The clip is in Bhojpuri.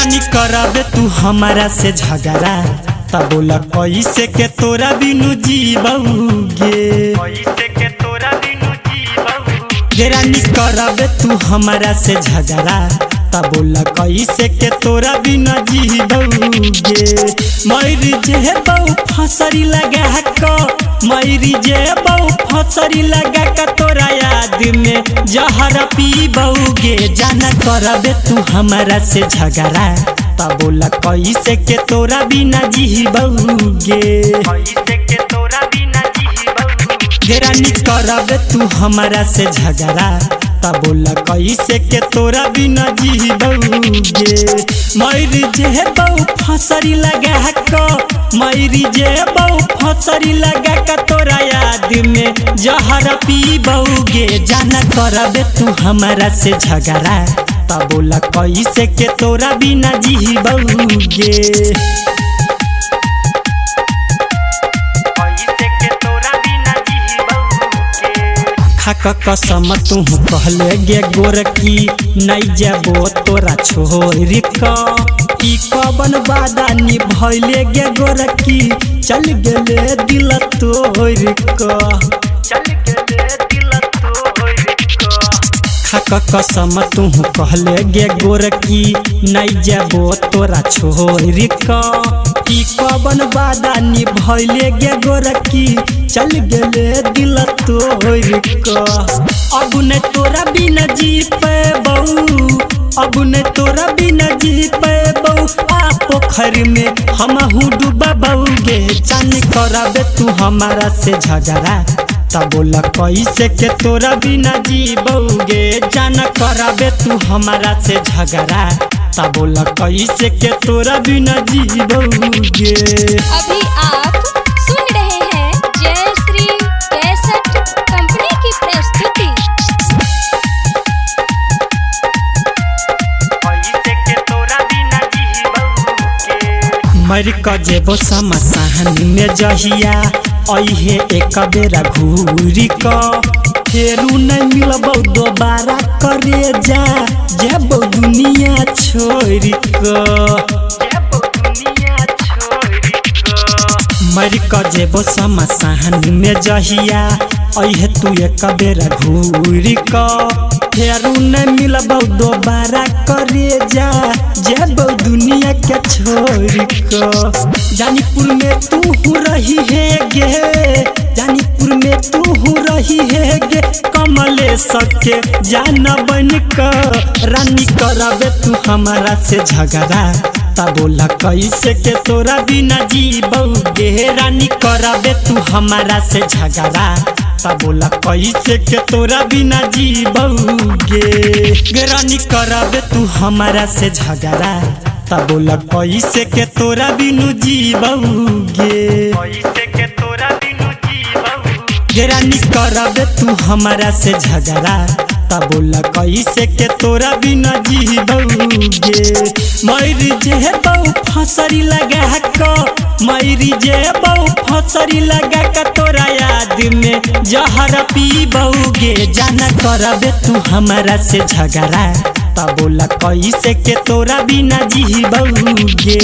रानी करबे तू हमारा से झगड़ा तब बोला कैसे के तोरा बिनु जीबौगे रानी करबे तू हमारा से झगड़ा तब बोला कैसे के तोरा बिना जीबौगे मैरी जे बहु फसरी लगा क मैरी जे बहु फसरी लगा क तोरा याद में जहर पीबौगे जाना करबे तू हमारा से झगड़ा तब बोला कैसे के तोरा बिना जीबौगे रानी करबे तू हमारा से झगड़ा तब बोला कैसे के तोरा बिना जीबौगे मैरी जे बहु फसरी लगा क मैरी जे बहु फसरी लगा क तोरा याद में जहर पीबौगे जाना करबे तू हमारा से झगड़ा तब बोला कैसे के तोरा बिना जीबौगे खाक कसम तू कहले गे गोरकी नहीं जाबो तोरा छोरी क ई कवन वादा निभैले गे गोरकी चल गेले दिल तोड़ क खाक कसम तू कहले गे गोरकी नहीं जाबो तोरा छोरी क ई कवन वादा निभैले गे गोरकी चल गेले दिल तोड़ क अब न तोरा बिना जी पेबौ अब न तोरा बिना जी पेबौ आ पोखर में हमहू डूबबौगे जान करबे तू हमारा से झगड़ा तब बोला कैसे के तोरा बिना जीबौगे जान करबे तू हमारा से झगड़ा तब बोला कैसे के तोरा बिना जीबौगे। अभी आप सुन रहे हैं जय श्री कैसेट कंपनी की प्रस्तुति। मर क जेबो समसान में जहिया अहे एक बेरा घूरी क फेरू नहीं मिलबो दोबारा करे जा जेबो दुनिया छोड़ क मर क जेबो समसान में जहिया अहे तू एक बेरा घूरी क फेरू नहीं मिलबो दोबारा करे जा जेबो दुनिया के छोड़ क जानीपुर में तू रही है गे जानीपुर में तू रही है गे कमले सके जाना बन क रानी करबे तू हमारा से झगड़ा तब बोला कैसे के तोरा बिना जीबौगे रानी करबे तू हमारा से झगड़ा तब बोला कैसे के तोरा बिना जीबौगे रानी करबे तू हमारा से झगड़ा तब बोला कैसे के तोरा बिनु जीबौगे रानी करबे तू हमारा से झगड़ा तब बोला कैसे के तोरा बिना जीबौगे मैरी जे बहु फसरी लगा क मैरी जे बहु फसरी लगा क तोरा याद में जहर पीबौगे जाना करबे तू हमारा से झगड़ा तब बोला कैसे के तोरा बिना जीबौगे।